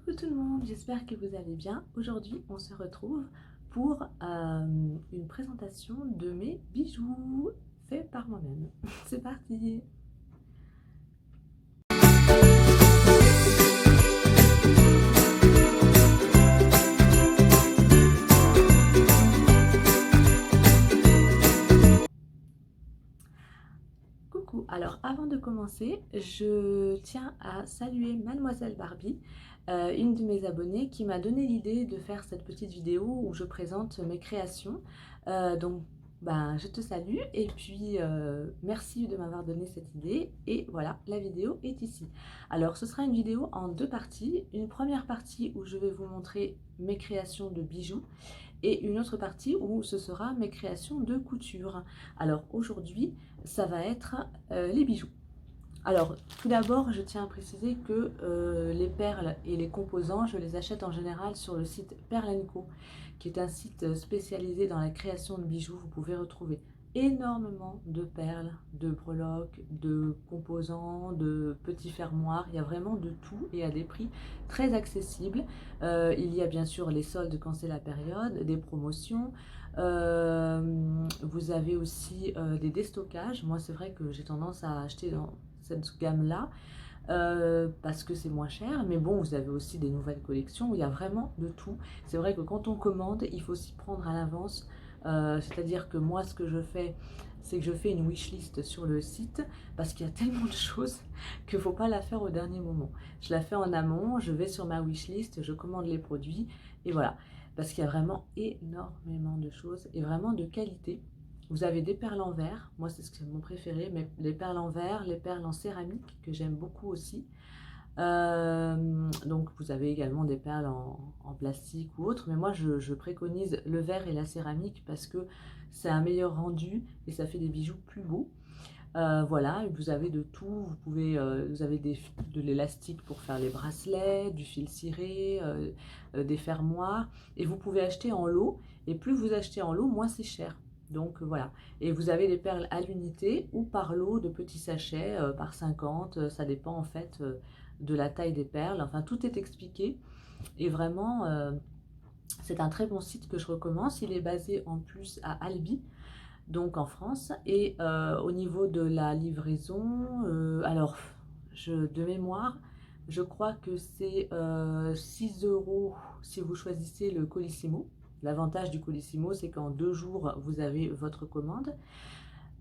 Coucou tout le monde, j'espère que vous allez bien. Aujourd'hui, on se retrouve pour une présentation de mes bijoux faits par moi-même. C'est parti! Coucou, alors avant de commencer, je tiens à saluer Mademoiselle Barbie, une de mes abonnées qui m'a donné l'idée de faire cette petite vidéo où je présente mes créations. Donc ben, je te salue et puis merci de m'avoir donné cette idée et voilà, la vidéo est ici. Alors ce sera une vidéo en deux parties, une première partie où je vais vous montrer mes créations de bijoux et une autre partie où ce sera mes créations de couture. Alors aujourd'hui, ça va être les bijoux. Alors tout d'abord, je tiens à préciser que les perles et les composants, je les achète en général sur le site Perle & Co, qui est un site spécialisé dans la création de bijoux. Vous pouvez retrouver énormément de perles, de breloques, de composants, de petits fermoirs. Il y a vraiment de tout et à des prix très accessibles. Il y a bien sûr les soldes quand c'est la période, des promotions. Vous avez aussi des déstockages. Moi, c'est vrai que j'ai tendance à acheter dans cette gamme-là parce que c'est moins cher. Mais bon, vous avez aussi des nouvelles collections où il y a vraiment de tout. C'est vrai que quand on commande, il faut s'y prendre à l'avance. C'est-à-dire que moi, ce que je fais, c'est que je fais une wishlist sur le site parce qu'il y a tellement de choses qu'il ne faut pas la faire au dernier moment. Je la fais en amont, je vais sur ma wishlist, je commande les produits et voilà. Parce qu'il y a vraiment énormément de choses et vraiment de qualité. Vous avez des perles en verre, moi c'est ce que c'est mon préféré, mais les perles en verre, les perles en céramique que j'aime beaucoup aussi. Donc vous avez également des perles en plastique ou autre, mais moi je préconise le verre et la céramique parce que c'est un meilleur rendu et ça fait des bijoux plus beaux. Voilà, vous avez de tout, vous avez de l'élastique pour faire les bracelets, du fil ciré, des fermoirs, et vous pouvez acheter en lot, et plus vous achetez en lot, moins c'est cher. Donc voilà, et vous avez des perles à l'unité ou par lot de petits sachets, par 50, ça dépend en fait de la taille des perles, enfin tout est expliqué, et vraiment c'est un très bon site que je recommence, il est basé en plus à Albi, donc en France. Et au niveau de la livraison, alors de mémoire, je crois que c'est 6 € si vous choisissez le Colissimo. L'avantage du Colissimo, c'est qu'en 2 jours, vous avez votre commande.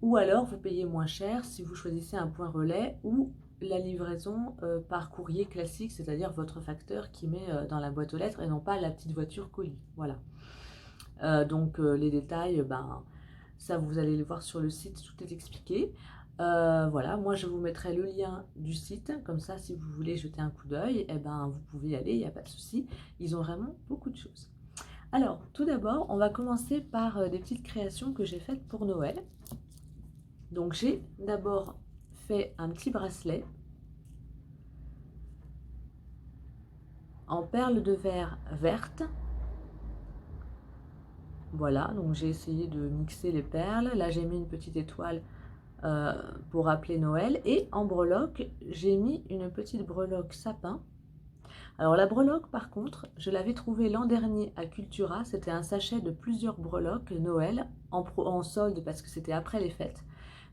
Ou alors, vous payez moins cher si vous choisissez un point relais ou la livraison par courrier classique, c'est-à-dire votre facteur qui met dans la boîte aux lettres et non pas la petite voiture colis. Voilà. Donc les détails, ben, ça vous allez le voir sur le site, tout est expliqué. Voilà, moi je vous mettrai le lien du site, comme ça si vous voulez jeter un coup d'œil, eh ben, vous pouvez y aller, il n'y a pas de souci. Ils ont vraiment beaucoup de choses. Alors, tout d'abord, on va commencer par des petites créations que j'ai faites pour Noël. Donc j'ai d'abord fait un petit bracelet en perles de verre verte. Voilà, donc j'ai essayé de mixer les perles. Là, j'ai mis une petite étoile pour rappeler Noël. Et en breloque, j'ai mis une petite breloque sapin. Alors la breloque, par contre, je l'avais trouvée l'an dernier à Cultura. C'était un sachet de plusieurs breloques Noël en solde parce que c'était après les fêtes.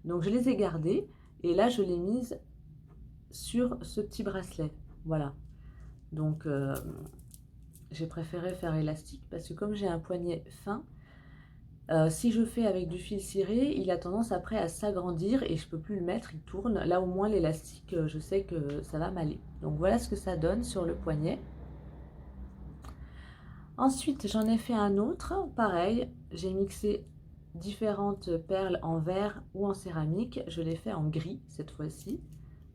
Donc je les ai gardées et là, je l'ai mise sur ce petit bracelet. Voilà. Donc j'ai préféré faire élastique parce que comme j'ai un poignet fin, si je fais avec du fil ciré, il a tendance après à s'agrandir et je ne peux plus le mettre, il tourne. Là au moins l'élastique, je sais que ça va m'aller. Donc voilà ce que ça donne sur le poignet. Ensuite j'en ai fait un autre, pareil, j'ai mixé différentes perles en verre ou en céramique. Je l'ai fait en gris cette fois-ci,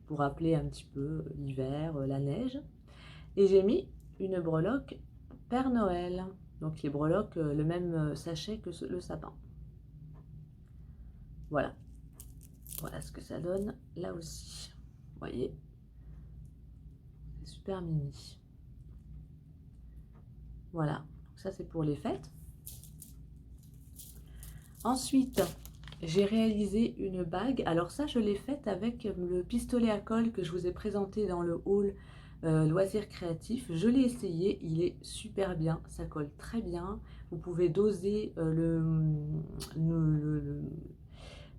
pour rappeler un petit peu l'hiver, la neige. Et j'ai mis une breloque Père Noël. Donc les breloques, le même sachet que le sapin. Voilà. Voilà ce que ça donne là aussi. Vous voyez, c'est super mimi. Voilà, ça c'est pour les fêtes. Ensuite, j'ai réalisé une bague. Alors ça, je l'ai faite avec le pistolet à colle que je vous ai présenté dans le haul loisirs créatifs. Je l'ai essayé, il est super bien, ça colle très bien. Vous pouvez doser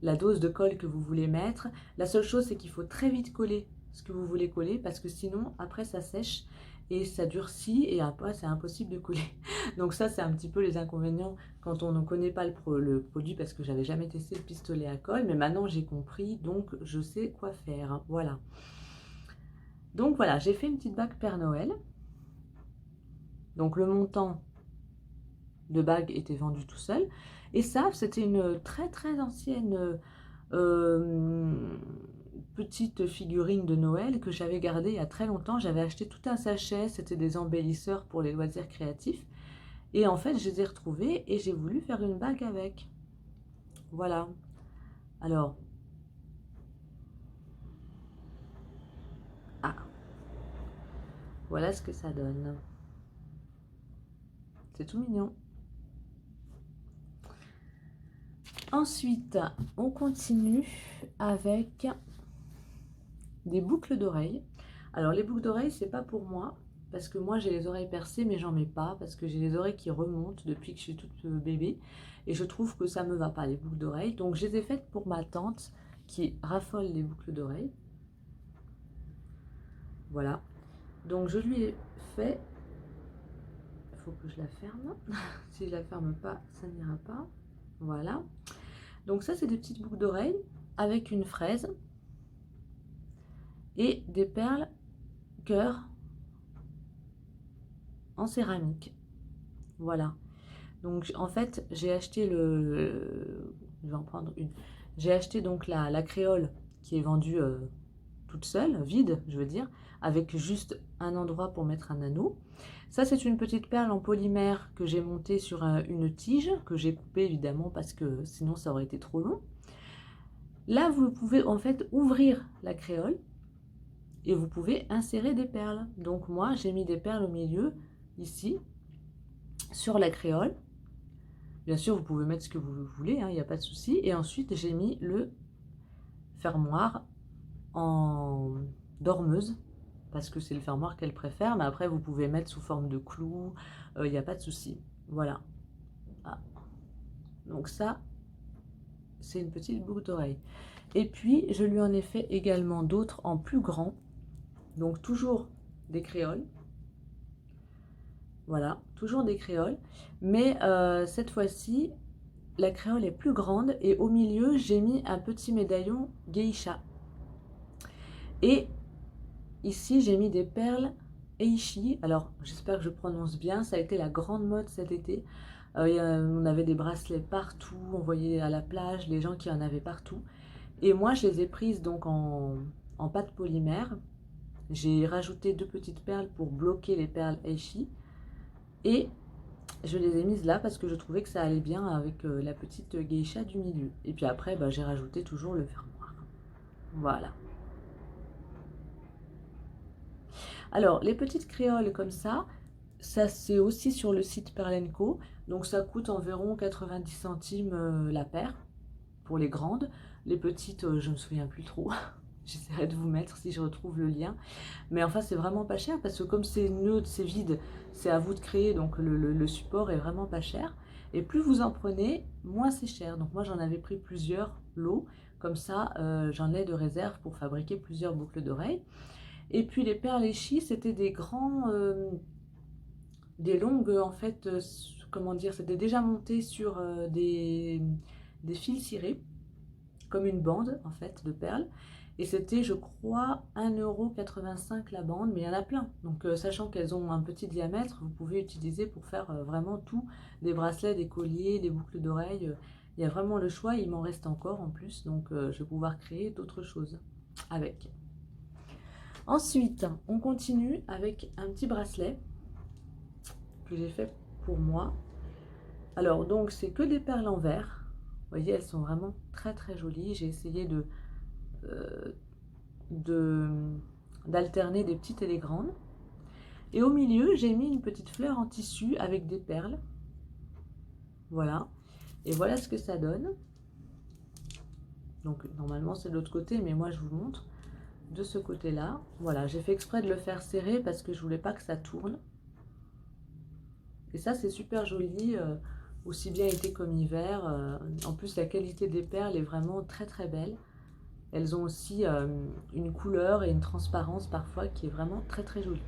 la dose de colle que vous voulez mettre. La seule chose, c'est qu'il faut très vite coller ce que vous voulez coller, parce que sinon, après, ça sèche et ça durcit, et après, c'est impossible de coller. Donc ça, c'est un petit peu les inconvénients quand on ne connaît pas le produit, parce que j'avais jamais testé le pistolet à colle, mais maintenant, j'ai compris, donc je sais quoi faire. Voilà. Donc voilà, j'ai fait une petite bague Père Noël. Donc le montant de bague était vendu tout seul. Et ça, c'était une très très ancienne petite figurine de Noël que j'avais gardée il y a très longtemps. J'avais acheté tout un sachet, c'était des embellisseurs pour les loisirs créatifs. Et en fait, je les ai retrouvés et j'ai voulu faire une bague avec. Voilà. Alors, ah, voilà ce que ça donne. C'est tout mignon. Ensuite, on continue avec des boucles d'oreilles. Alors les boucles d'oreilles, c'est pas pour moi, parce que moi j'ai les oreilles percées, mais j'en mets pas, parce que j'ai les oreilles qui remontent depuis que je suis toute bébé, et je trouve que ça me va pas, les boucles d'oreilles. Donc je les ai faites pour ma tante, qui raffole les boucles d'oreilles. Voilà. Donc je lui ai fait... Il faut que je la ferme. Si je la ferme pas, ça n'ira pas. Voilà. Donc ça, c'est des petites boucles d'oreilles avec une fraise et des perles cœur en céramique. Voilà. Donc en fait, j'ai acheté je vais en prendre une. J'ai acheté donc la créole qui est vendue toute seule, vide, je veux dire, avec juste un endroit pour mettre un anneau. Ça, c'est une petite perle en polymère que j'ai montée sur une tige, que j'ai coupée évidemment parce que sinon ça aurait été trop long. Là, vous pouvez en fait ouvrir la créole et vous pouvez insérer des perles. Donc moi, j'ai mis des perles au milieu, ici, sur la créole. Bien sûr, vous pouvez mettre ce que vous voulez, il n'y a pas de souci. Et ensuite, j'ai mis le fermoir en dormeuse, parce que c'est le fermoir qu'elle préfère. Mais après, vous pouvez mettre sous forme de clou, il n'y a pas de souci. Voilà. Ah. Donc ça, c'est une petite boucle d'oreille. Et puis, je lui en ai fait également d'autres en plus grand. Donc toujours des créoles. Voilà, toujours des créoles. Mais cette fois-ci, la créole est plus grande et au milieu, j'ai mis un petit médaillon geisha. Et ici, j'ai mis des perles Eishi. Alors, j'espère que je prononce bien. Ça a été la grande mode cet été. On avait des bracelets partout. On voyait à la plage les gens qui en avaient partout. Et moi, je les ai prises donc en pâte polymère. J'ai rajouté 2 petites perles pour bloquer les perles Eishi. Et je les ai mises là parce que je trouvais que ça allait bien avec la petite geisha du milieu. Et puis après, bah, j'ai rajouté toujours le fermoir. Voilà. Alors, les petites créoles comme ça c'est aussi sur le site Perle & Co. Donc ça coûte environ 90 centimes la paire pour les grandes. Les petites, je ne me souviens plus trop. J'essaierai de vous mettre si je retrouve le lien. Mais enfin, c'est vraiment pas cher parce que comme c'est neutre, c'est vide, c'est à vous de créer. Donc le support est vraiment pas cher. Et plus vous en prenez, moins c'est cher. Donc moi, j'en avais pris plusieurs lots. Comme ça, j'en ai de réserve pour fabriquer plusieurs boucles d'oreilles. Et puis les perles Eishi, c'était des longues, en fait, comment dire, c'était déjà monté sur des fils cirés, comme une bande, en fait, de perles. Et c'était, je crois, 1,85 € la bande, mais il y en a plein. Donc, sachant qu'elles ont un petit diamètre, vous pouvez utiliser pour faire vraiment tout, des bracelets, des colliers, des boucles d'oreilles. Il y a vraiment le choix, il m'en reste encore en plus, donc je vais pouvoir créer d'autres choses avec. Ensuite, on continue avec un petit bracelet que j'ai fait pour moi. Alors, donc, c'est que des perles en verre. Vous voyez, elles sont vraiment très très jolies. J'ai essayé d'alterner des petites et des grandes. Et au milieu, j'ai mis une petite fleur en tissu avec des perles. Voilà. Et voilà ce que ça donne. Donc, normalement, c'est de l'autre côté, mais moi, je vous montre. de ce côté-là. Voilà, j'ai fait exprès de le faire serrer parce que je voulais pas que ça tourne. Et ça, c'est super joli, aussi bien été comme hiver. En plus, la qualité des perles est vraiment très très belle. Elles ont aussi une couleur et une transparence parfois qui est vraiment très très jolie.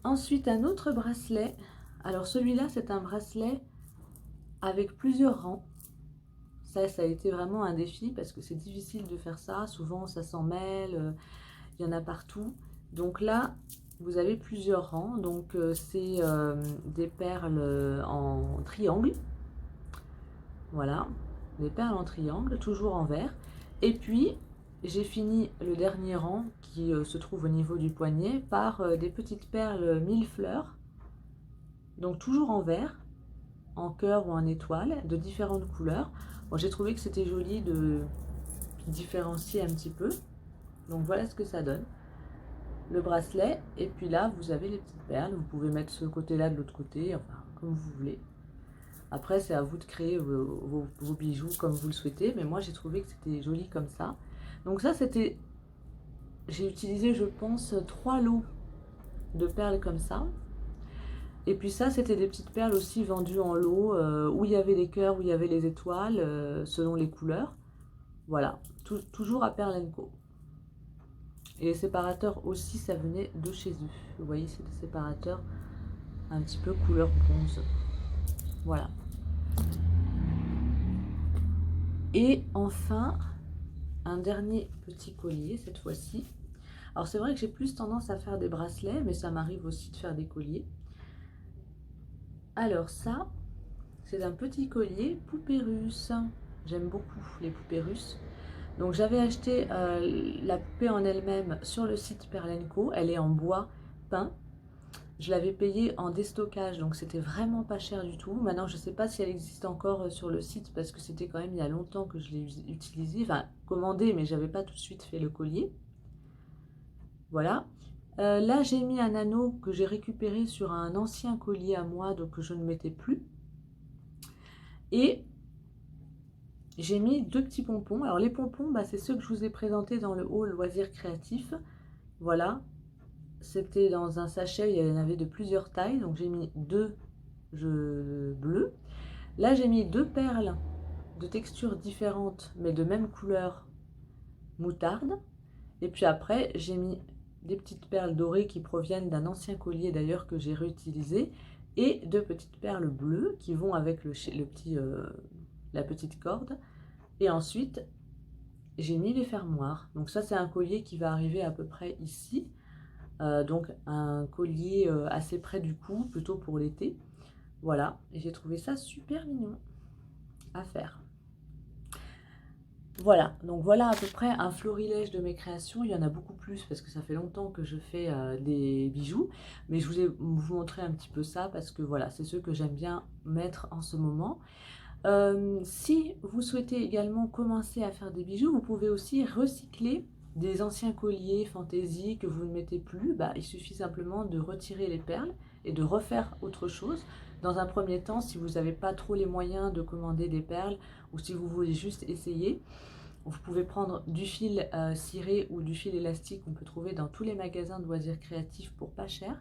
Ensuite, un autre bracelet. Alors celui-là, c'est un bracelet avec plusieurs rangs. Ça a été vraiment un défi parce que c'est difficile de faire ça. Souvent, ça s'en mêle, il y en a partout. Donc là, vous avez plusieurs rangs. Donc c'est des perles en triangle. Voilà, des perles en triangle, toujours en vert. Et puis, j'ai fini le dernier rang qui se trouve au niveau du poignet par des petites perles mille fleurs. Donc toujours en vert, en cœur ou en étoile, de différentes couleurs. Bon, j'ai trouvé que c'était joli de différencier un petit peu. Donc voilà ce que ça donne. Le bracelet, et puis là, vous avez les petites perles. Vous pouvez mettre ce côté-là de l'autre côté, enfin, comme vous voulez. Après, c'est à vous de créer vos bijoux comme vous le souhaitez, mais moi, j'ai trouvé que c'était joli comme ça. Donc ça, c'était... J'ai utilisé, je pense, 3 lots de perles comme ça. Et puis ça, c'était des petites perles aussi vendues en lot, où il y avait les cœurs, où il y avait les étoiles, selon les couleurs. Voilà, toujours à Perle & Co. Et les séparateurs aussi, ça venait de chez eux. Vous voyez, c'est des séparateurs un petit peu couleur bronze. Voilà. Et enfin, un dernier petit collier, cette fois-ci. Alors c'est vrai que j'ai plus tendance à faire des bracelets, mais ça m'arrive aussi de faire des colliers. Alors ça, c'est un petit collier poupée russe. J'aime beaucoup les poupées russes. Donc j'avais acheté la poupée en elle-même sur le site Perle & Co. Elle est en bois peint. Je l'avais payée en déstockage, donc c'était vraiment pas cher du tout. Maintenant, je ne sais pas si elle existe encore sur le site parce que c'était quand même il y a longtemps que je l'ai utilisée. Enfin, commandée, mais j'avais pas tout de suite fait le collier. Voilà. Là, j'ai mis un anneau que j'ai récupéré sur un ancien collier à moi, donc que je ne mettais plus. Et j'ai mis 2 petits pompons. Alors les pompons, bah, c'est ceux que je vous ai présentés dans le haul loisirs créatifs. Voilà. C'était dans un sachet, il y en avait de plusieurs tailles. Donc j'ai mis 2 bleus. Là, j'ai mis 2 perles de textures différentes, mais de même couleur moutarde. Et puis après, j'ai mis des petites perles dorées qui proviennent d'un ancien collier d'ailleurs que j'ai réutilisé. Et 2 petites perles bleues qui vont avec la petite corde. Et ensuite, j'ai mis les fermoirs. Donc ça, c'est un collier qui va arriver à peu près ici. Donc un collier assez près du cou, plutôt pour l'été. Voilà, et j'ai trouvé ça super mignon à faire. Voilà, donc voilà à peu près un florilège de mes créations. Il y en a beaucoup plus parce que ça fait longtemps que je fais des bijoux. Mais je voulais vous montrer un petit peu ça parce que voilà, c'est ceux que j'aime bien mettre en ce moment. Si vous souhaitez également commencer à faire des bijoux, vous pouvez aussi recycler des anciens colliers fantaisie que vous ne mettez plus. Bah, il suffit simplement de retirer les perles et de refaire autre chose. Dans un premier temps, si vous n'avez pas trop les moyens de commander des perles ou si vous voulez juste essayer, vous pouvez prendre du fil ciré ou du fil élastique qu'on peut trouver dans tous les magasins de loisirs créatifs pour pas cher.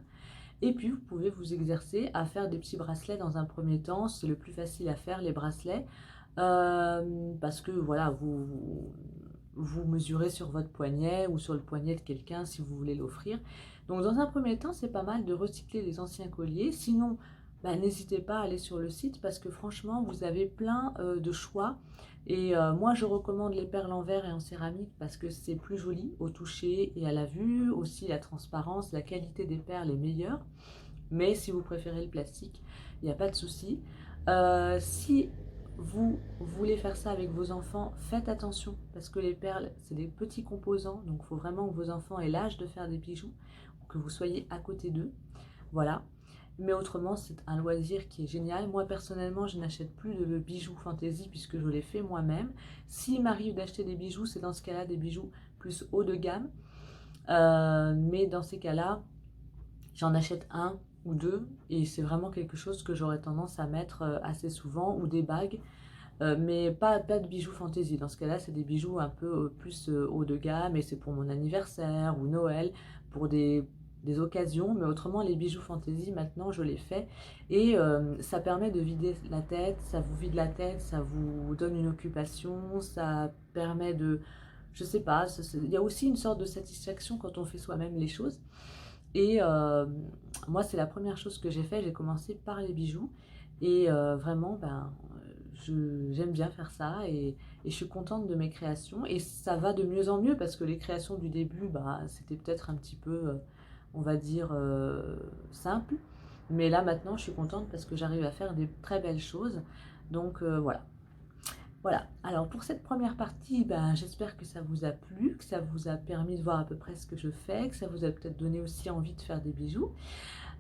Et puis, vous pouvez vous exercer à faire des petits bracelets dans un premier temps. C'est le plus facile à faire, les bracelets, parce que voilà, vous mesurez sur votre poignet ou sur le poignet de quelqu'un si vous voulez l'offrir. Donc, dans un premier temps, c'est pas mal de recycler les anciens colliers. Sinon, bah, n'hésitez pas à aller sur le site parce que franchement, vous avez plein de choix. Et moi, je recommande les perles en verre et en céramique parce que c'est plus joli au toucher et à la vue. Aussi, la transparence, la qualité des perles est meilleure. Mais si vous préférez le plastique, il n'y a pas de souci. Si vous voulez faire ça avec vos enfants, faites attention parce que les perles, c'est des petits composants. Donc, il faut vraiment que vos enfants aient l'âge de faire des bijoux, que vous soyez à côté d'eux. Voilà. Mais autrement, c'est un loisir qui est génial. Moi, personnellement, je n'achète plus de bijoux fantaisie puisque je les fais moi-même. S'il m'arrive d'acheter des bijoux, c'est dans ce cas-là des bijoux plus haut de gamme. Mais dans ces cas-là, j'en achète 1 ou 2 et c'est vraiment quelque chose que j'aurais tendance à mettre assez souvent ou des bagues. mais pas de bijoux fantaisie. Dans ce cas-là, c'est des bijoux un peu plus haut de gamme et c'est pour mon anniversaire ou Noël, pour des occasions. Mais autrement, les bijoux fantaisie, maintenant, je les fais. Et ça permet de vider la tête, ça vous vide la tête, ça vous donne une occupation, ça permet de... Je sais pas, il y a aussi une sorte de satisfaction quand on fait soi-même les choses. Et moi, c'est la première chose que j'ai fait. J'ai commencé par les bijoux. Et vraiment, ben, j'aime bien faire ça. Et je suis contente de mes créations. Et ça va de mieux en mieux parce que les créations du début, bah, c'était peut-être un petit peu, on va dire, simple. Mais là, maintenant, je suis contente parce que j'arrive à faire des très belles choses. Donc voilà. Voilà, alors pour cette première partie, ben, j'espère que ça vous a plu, que ça vous a permis de voir à peu près ce que je fais, que ça vous a peut-être donné aussi envie de faire des bijoux.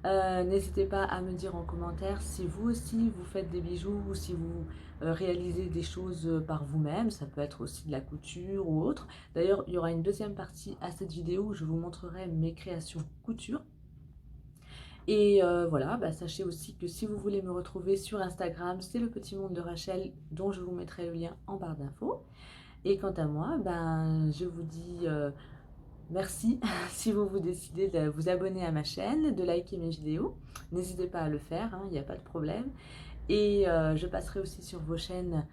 N'hésitez pas à me dire en commentaire si vous aussi vous faites des bijoux ou si vous réalisez des choses par vous-même. Ça peut être aussi de la couture ou autre. D'ailleurs, il y aura une deuxième partie à cette vidéo où je vous montrerai mes créations couture. Et voilà, bah, sachez aussi que si vous voulez me retrouver sur Instagram, c'est le petit monde de Rachel dont je vous mettrai le lien en barre d'infos. Et quant à moi, ben, je vous dis merci si vous décidez de vous abonner à ma chaîne, de liker mes vidéos. N'hésitez pas à le faire, il n'y a pas de problème. Et je passerai aussi sur vos chaînes,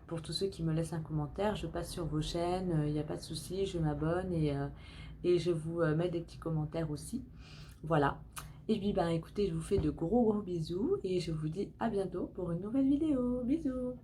pour tous ceux qui me laissent un commentaire, je passe sur vos chaînes, il n'y a pas de souci, je m'abonne et je vous mets des petits commentaires aussi. Voilà. Et puis ben écoutez, je vous fais de gros bisous et je vous dis à bientôt pour une nouvelle vidéo. Bisous!